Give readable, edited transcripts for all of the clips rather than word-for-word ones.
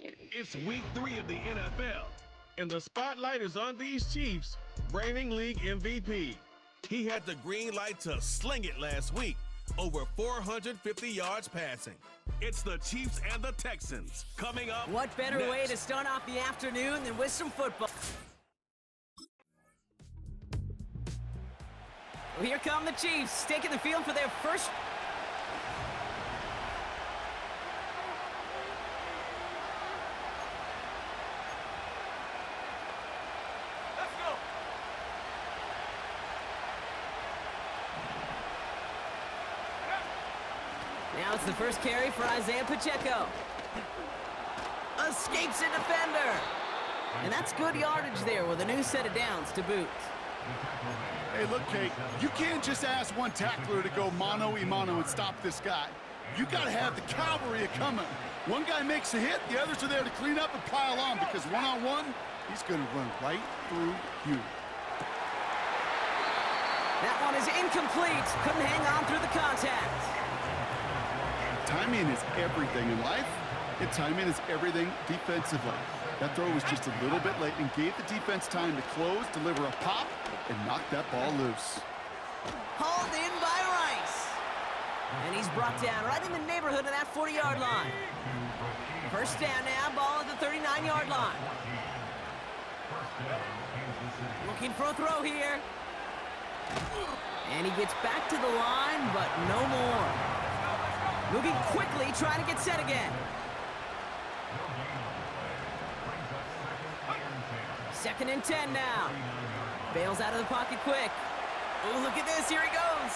It's week 3 of the NFL, and the spotlight is on these Chiefs, reigning league MVP. He had the green light to sling it last week, over 450 yards passing. It's the Chiefs and the Texans coming up. What better next. way to start off the afternoon than with some football? Well, here come the Chiefs, taking the field for their first. Now it's the first carry for Isaiah Pacheco. Escapes a defender. And that's good yardage there with a new set of downs to boot. Hey, look, Kate, you can't just ask one tackler to go mano-a-mano and stop this guy. You got to have the cavalry coming. One guy makes a hit, the others are there to clean up and pile on, because one-on-one, he's going to run right through you. That one is incomplete. Couldn't hang on through the contact. Timing is everything in life, and timing is everything defensively. That throw was just a little bit late and gave the defense time to close, deliver a pop, and knock that ball loose. Hauled in by Rice. And he's brought down right in the neighborhood of that 40-yard line. First down now, ball at the 39-yard line. Looking for a throw here. And he gets back to the line, but no more. Moving quickly, trying to get set again. Second and 10 now. Bails out of the pocket quick. Oh, look at this. Here he goes.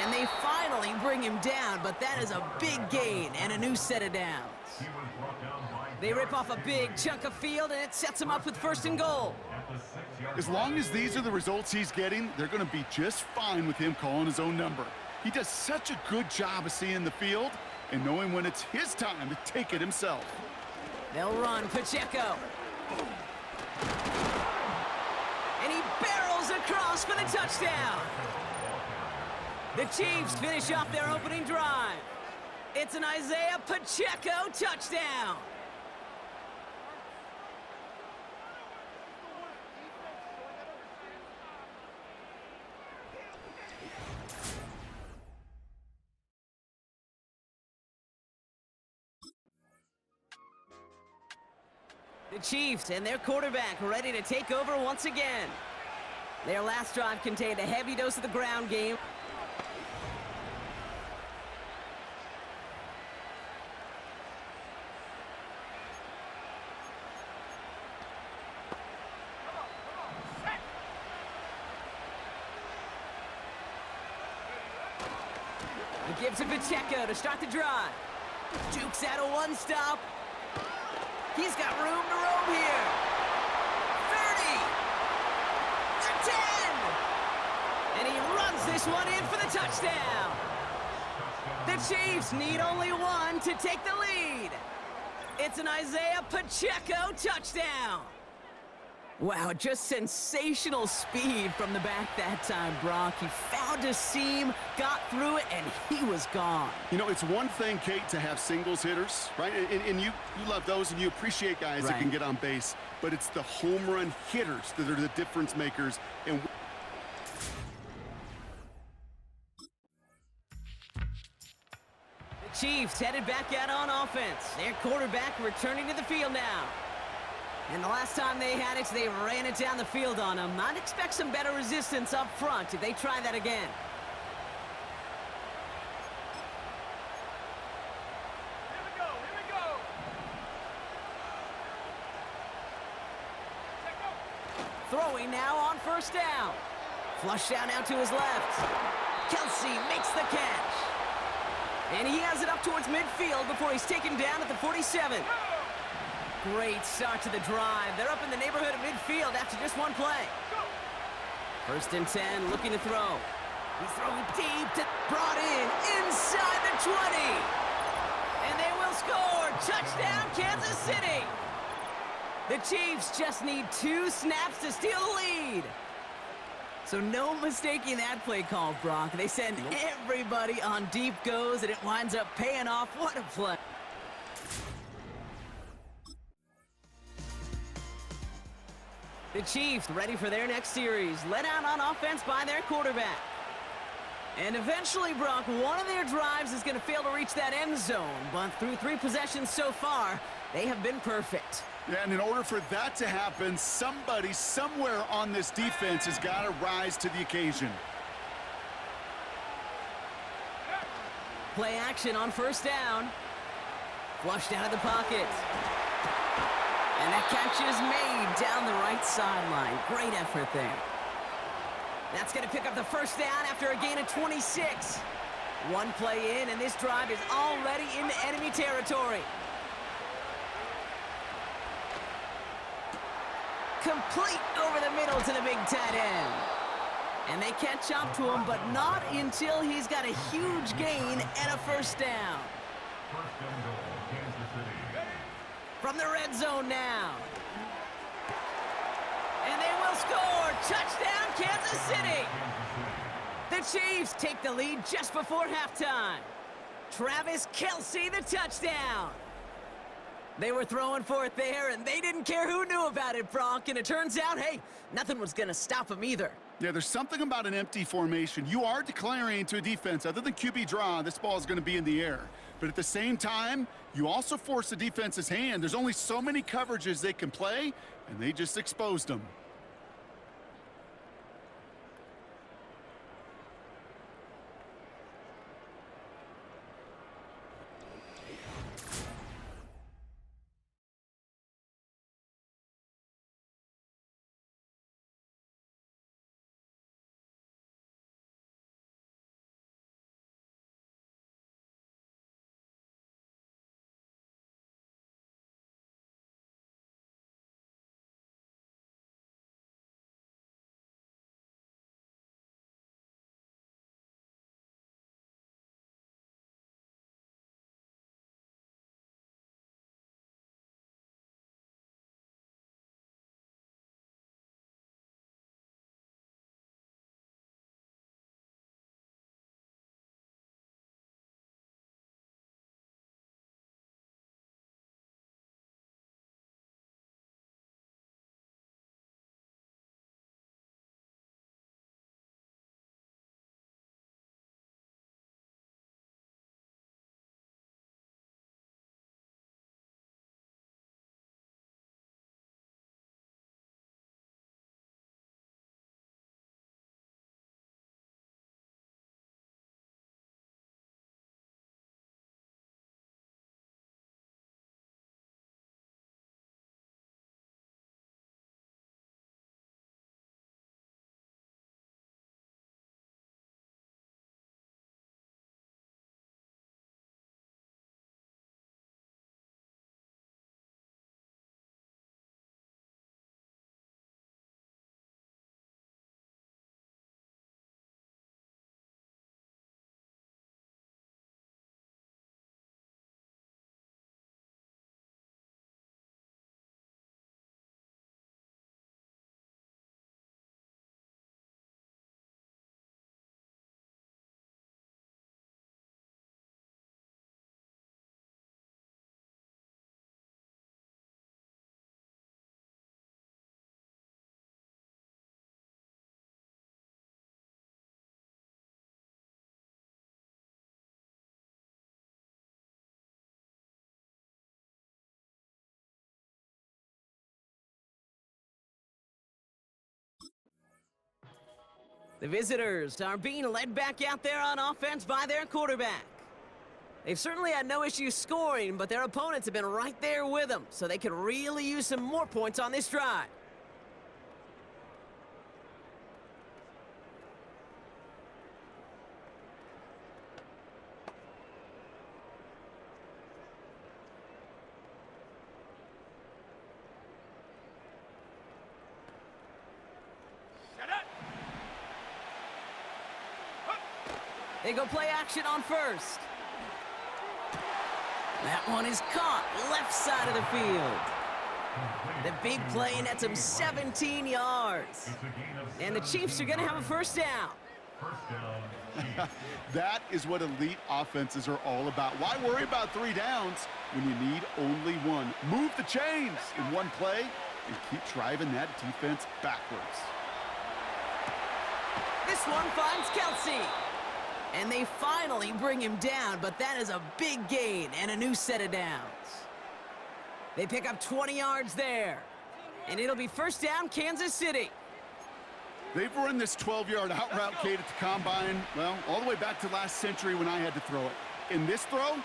And they finally bring him down, but that is a big gain and a new set of downs. They rip off a big chunk of field, and it sets him up with first and goal. As long as these are the results he's getting, they're going to be just fine with him calling his own number. He does such a good job of seeing the field and knowing when it's his time to take it himself. They'll run Pacheco. And he barrels across for the touchdown. The Chiefs finish off their opening drive. It's an Isaiah Pacheco touchdown. The Chiefs and their quarterback ready to take over once again. Their last drive contained a heavy dose of the ground game. He gives it Pacheco to start the drive. Jukes out a one-stop. He's got room to roam here. 30. The 10. And he runs this one in for the touchdown. The Chiefs need only one to take the lead. It's an Isaiah Pacheco touchdown. Wow, just sensational speed from the back that time, Brock. He found a seam, got through it, and he was gone. You know, it's one thing, Kate, to have singles hitters, right? And you love those, and you appreciate guys that can get on base. But it's the home run hitters that are the difference makers. And the Chiefs headed back out on offense. Their quarterback returning to the field now. And the last time they had it, they ran it down the field on him. I'd expect some better resistance up front if they try that again. Here we go, here we go. Throwing now on first down. Flush down out to his left. Kelsey makes the catch. And he has it up towards midfield before he's taken down at the 47. Great start to the drive. They're up in the neighborhood of midfield after just one play. First and 10, looking to throw. He's throwing deep, brought in inside the 20. And they will score. Touchdown, Kansas City. The Chiefs just need 2 snaps to steal the lead. So no mistaking that play call, Brock. They send everybody on deep goes, and it winds up paying off. What a play. The Chiefs ready for their next series, led out on offense by their quarterback. And eventually, Brock, one of their drives is going to fail to reach that end zone, but through 3 possessions so far, they have been perfect. Yeah, and in order for that to happen, somebody somewhere on this defense has got to rise to the occasion. Play action on first down. Flushed out of the pocket. And that catch is made down the right sideline. Great effort there. That's going to pick up the first down after a gain of 26. One play in, and this drive is already into enemy territory. Complete over the middle to the big tight end. And they catch up to him, but not until he's got a huge gain and a first down. From the red zone now. And they will score. Touchdown, Kansas City. The Chiefs take the lead just before halftime. Travis Kelce, the touchdown. They were throwing for it there, and they didn't care who knew about it, Brock. And it turns out, hey, nothing was going to stop them either. Yeah, there's something about an empty formation. You are declaring to a defense, other than QB draw, this ball is going to be in the air. But at the same time, you also force the defense's hand. There's only so many coverages they can play, and they just exposed them. The visitors are being led back out there on offense by their quarterback. They've certainly had no issues scoring, but their opponents have been right there with them, so they could really use some more points on this drive. They go play action on first. That one is caught left side of the field. The big play nets him 17 yards. And the Chiefs are going to have a first down. That is what elite offenses are all about. Why worry about 3 downs when you need only 1? Move the chains in one play, and keep driving that defense backwards. This one finds Kelsey. And they finally bring him down, but that is a big gain and a new set of downs. They pick up 20 yards there. And it'll be first down, Kansas City. They've run this 12-yard out route, Kate, at the combine, well, all the way back to last century when I had to throw it. In this throw,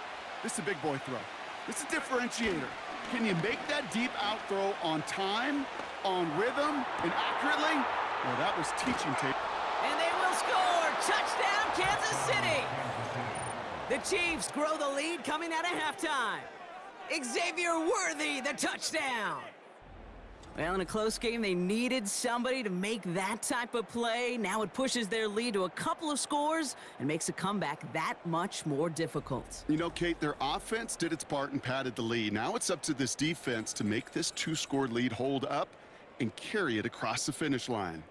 this is a big boy throw. This is a differentiator. Can you make that deep out throw on time, on rhythm, and accurately? Well, that was teaching tape. And they will score! Touchdown, Kansas City! The Chiefs grow the lead coming out of halftime. Xavier Worthy, the touchdown! Well, in a close game, they needed somebody to make that type of play. Now it pushes their lead to a couple of scores and makes a comeback that much more difficult. You know, Kate, their offense did its part and padded the lead. Now it's up to this defense to make this 2-score lead hold up and carry it across the finish line.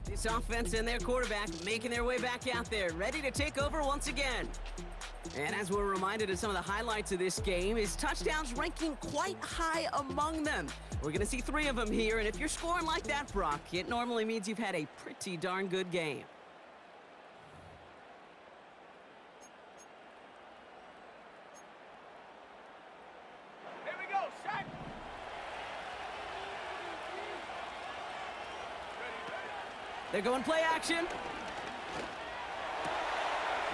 This offense and their quarterback making their way back out there, ready to take over once again. And as we're reminded of some of the highlights of this game, his touchdowns ranking quite high among them. We're going to see 3 of them here, and if you're scoring like that, Brock, it normally means you've had a pretty darn good game. Here we go, shot. They're going play action.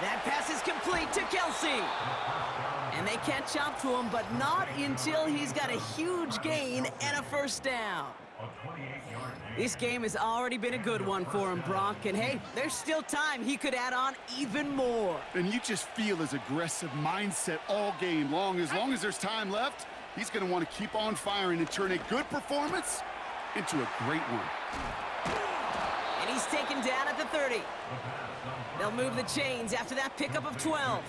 That pass is complete to Kelsey. And they catch up to him, but not until he's got a huge gain and a first down. This game has already been a good one for him, Brock. And hey, there's still time. He could add on even more. And you just feel his aggressive mindset all game long. As long as there's time left, he's going to want to keep on firing and turn a good performance into a great one. And he's taken down at the 30. They'll move the chains after that pickup of 12.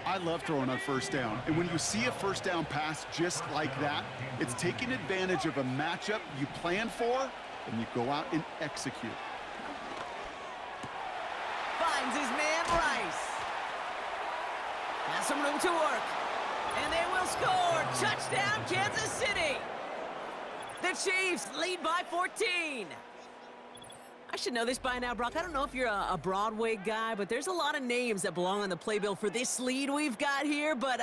I love throwing on first down. And when you see a first down pass just like that, it's taking advantage of a matchup you plan for, and you go out and execute. Finds his man, Rice. Has some room to work. And they will score. Touchdown, Kansas City. The Chiefs lead by 14. I should know this by now, Brock. I don't know if you're a Broadway guy, but there's a lot of names that belong on the playbill for this lead we've got here, but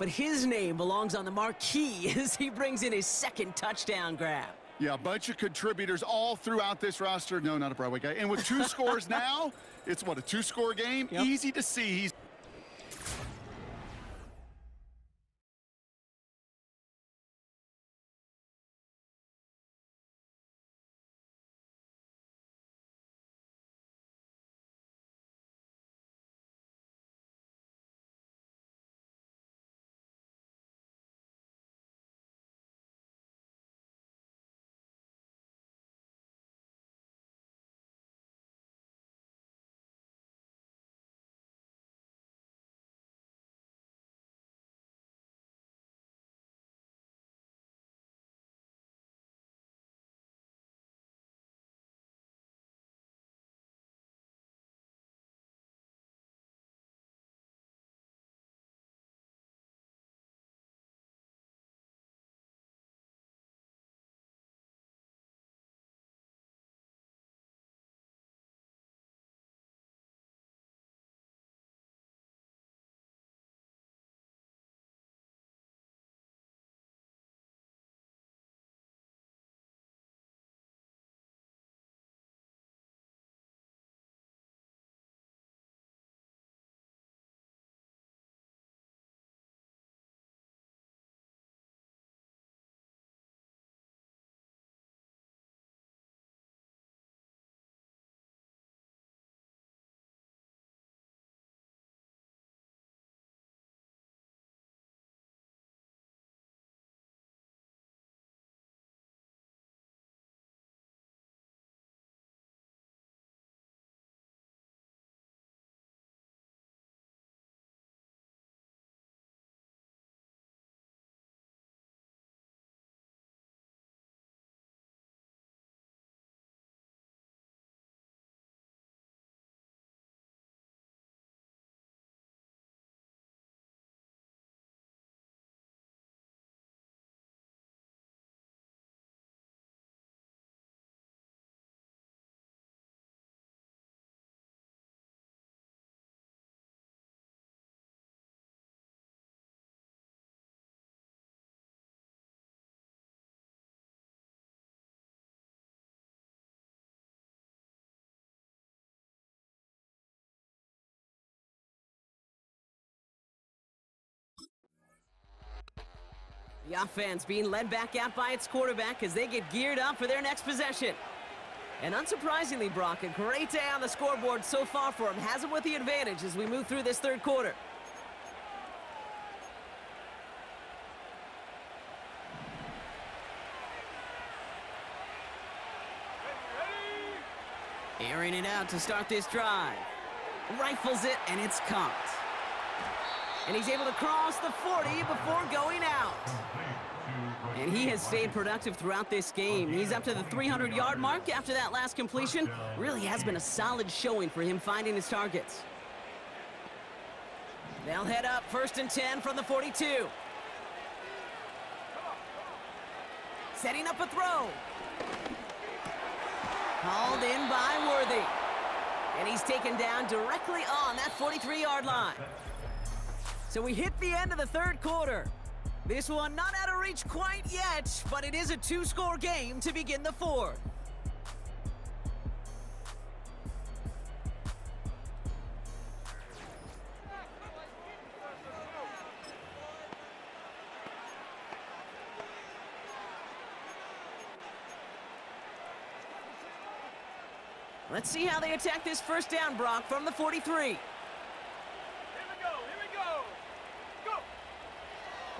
his name belongs on the marquee as he brings in his second touchdown grab. Yeah, a bunch of contributors all throughout this roster. No, not a Broadway guy. And with 2 scores now, it's what, a 2-score game? Yep. Easy to see he's The offense being led back out by its quarterback as they get geared up for their next possession. And unsurprisingly, Brock, a great day on the scoreboard so far for him. Has him with the advantage as we move through this third quarter. Airing it out to start this drive. Rifles it, and it's caught. And he's able to cross the 40 before going out. And he has stayed productive throughout this game. He's up to the 300-yard mark after that last completion. Really has been a solid showing for him finding his targets. They'll head up 1st and 10 from the 42. Setting up a throw. Hauled in by Worthy. And he's taken down directly on that 43-yard line. So we hit the end of the third quarter. This one not out of reach quite yet, but it is a two-score game to begin the fourth. Let's see how they attack this first down, Brock, from the 43.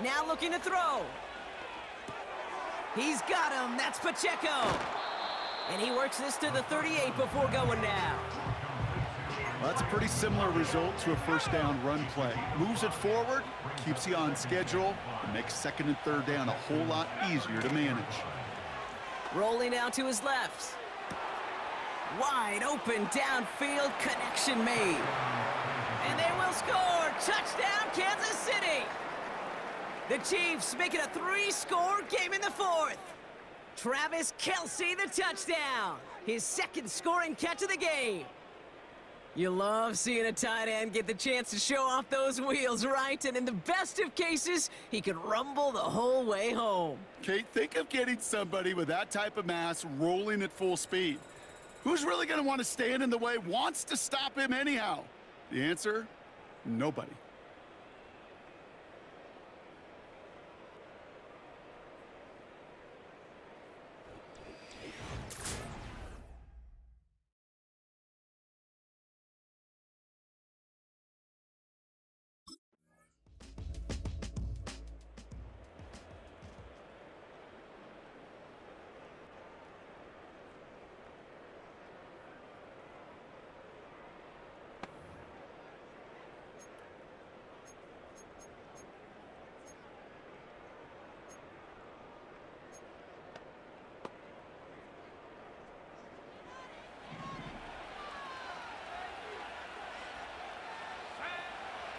Now looking to throw. He's got him. That's Pacheco. And he works this to the 38 before going down. Well, that's a pretty similar result to a first down run play. Moves it forward, keeps you on schedule, and makes second and third down a whole lot easier to manage. Rolling out to his left. Wide open downfield, connection made. And they will score. Touchdown, Kansas City. The Chiefs make it a three-score game in the fourth. Travis Kelce, the touchdown. His second scoring catch of the game. You love seeing a tight end get the chance to show off those wheels, right? And in the best of cases, he could rumble the whole way home. Kate, think of getting somebody with that type of mass rolling at full speed. Who's really going to want to stand in the way, wants to stop him anyhow? The answer, nobody.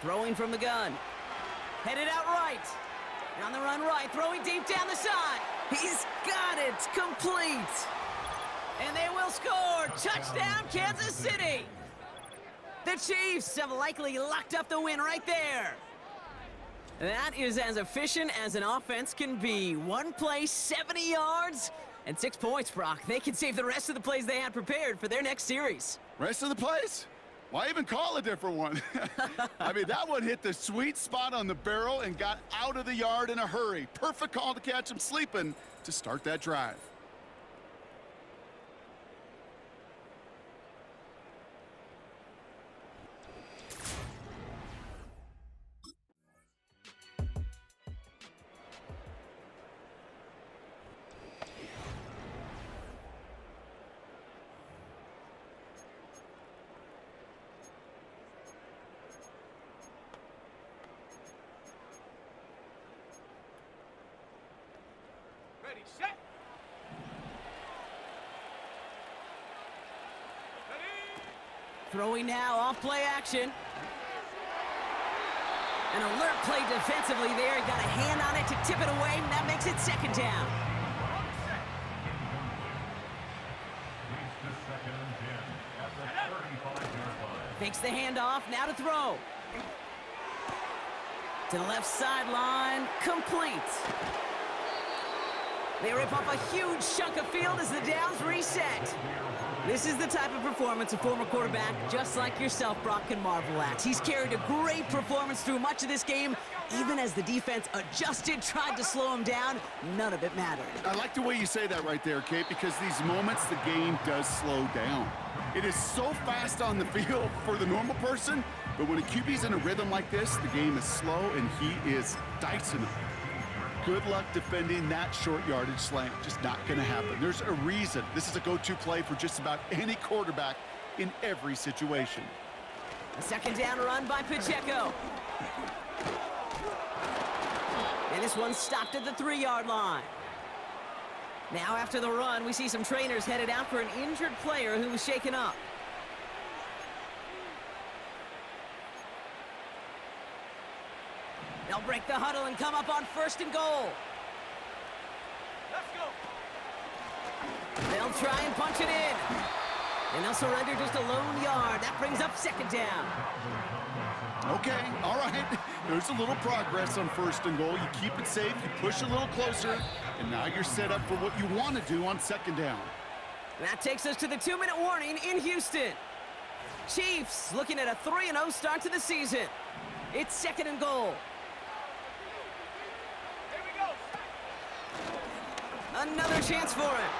Throwing from the gun. Headed out right. On the run right, throwing deep down the side. He's got it, complete. And they will score. Touchdown, Kansas City. The Chiefs have likely locked up the win right there. That is as efficient as an offense can be. One play, 70 yards, and 6 points, Brock. They can save the rest of the plays they had prepared for their next series. Rest of the plays? Why even call a different one? I mean, that one hit the sweet spot on the barrel and got out of the yard in a hurry. Perfect call to catch him sleeping to start that drive. Ready, set. Ready. Throwing now, off play action. An alert play defensively there. Got a hand on it to tip it away, and that makes it second down. Fakes the handoff, now to throw. To the left sideline, complete. They rip up a huge chunk of field as the downs reset. This is the type of performance a former quarterback just like yourself, Brock, can marvel at. He's carried a great performance through much of this game, Even as the defense adjusted, tried to slow him down, none of it mattered. I like the way you say that right there, Kate, because these moments the game does slow down. It is so fast on the field for the normal person, but when a QB's in a rhythm like this, the game is slow and he is dicing them. Good luck defending that short yardage slant. Just not going to happen. There's a reason this is a go-to play for just about any quarterback in every situation. A second down run by Pacheco. And this one stopped at the 3-yard line. Now after the run, we see some trainers headed out for an injured player who was shaken up. They'll break the huddle and come up on 1st and goal. Let's go. They'll try and punch it in. And they'll surrender just a lone yard. That brings up 2nd down. Okay, all right. There's a little progress on 1st and goal. You keep it safe, you push a little closer, and now you're set up for what you want to do on 2nd down. That takes us to the 2-minute warning in Houston. Chiefs looking at a 3-0 start to the season. It's 2nd and goal. Here we go. Another chance for him.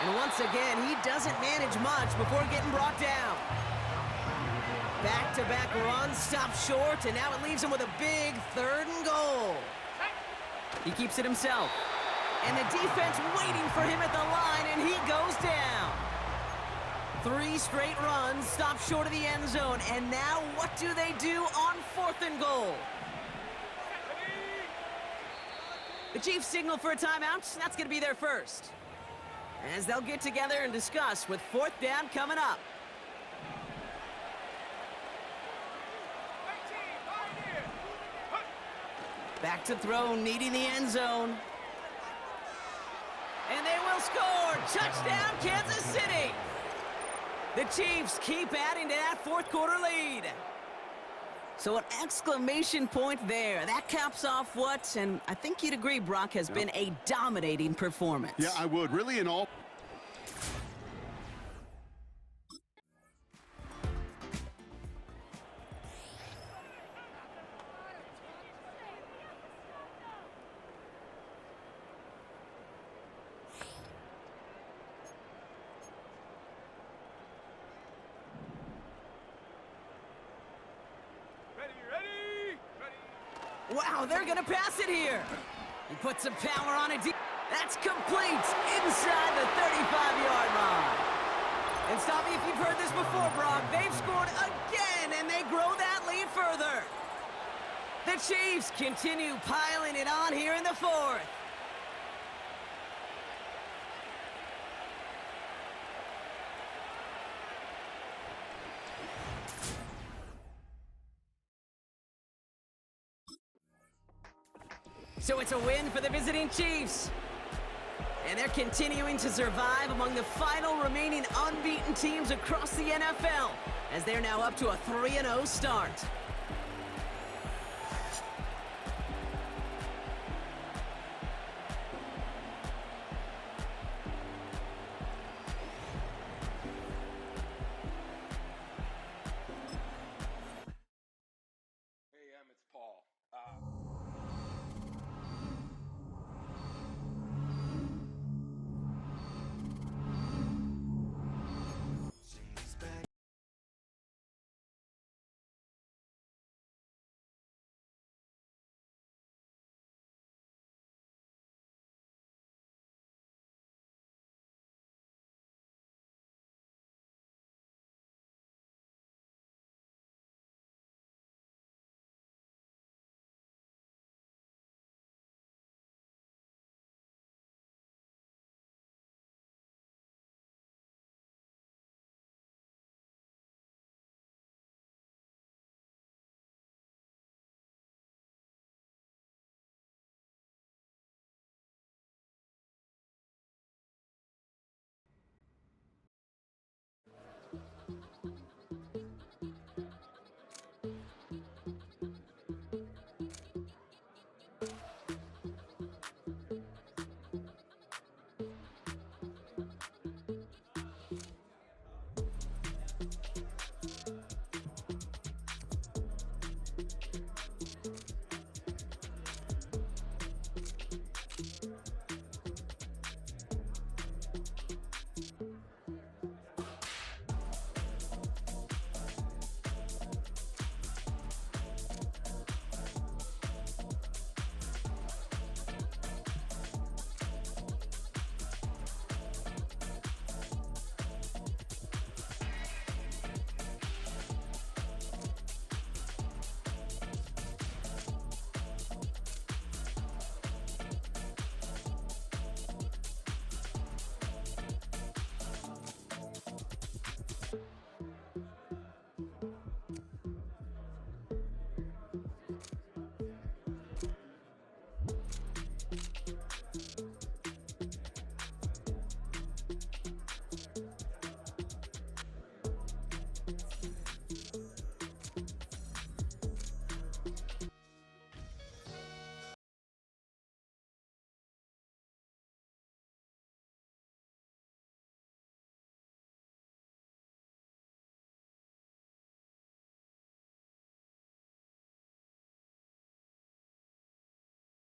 And once again, he doesn't manage much before getting brought down. Back-to-back runs, stop short, and now it leaves him with a big 3rd and goal. He keeps it himself. And the defense waiting for him at the line, and he goes down. 3 straight runs, stop short of the end zone, and now what do they do on 4th and goal? The Chiefs signal for a timeout. That's going to be their first. As they'll get together and discuss with 4th down coming up. Back to throw, needing the end zone. And they will score! Touchdown, Kansas City! The Chiefs keep adding to that 4th quarter lead. So an exclamation point there. That caps off what, and I think you'd agree, Brock, has been a dominating performance. Yeah, I would. Really in all... Wow, they're going to pass it here. He puts some power on it. That's complete inside the 35-yard line. And stop me if you've heard this before, Brock. They've scored again, and they grow that lead further. The Chiefs continue piling it on here in the 4th. So it's a win for the visiting Chiefs. And they're continuing to survive among the final remaining unbeaten teams across the NFL, as they're now up to a 3-0 start.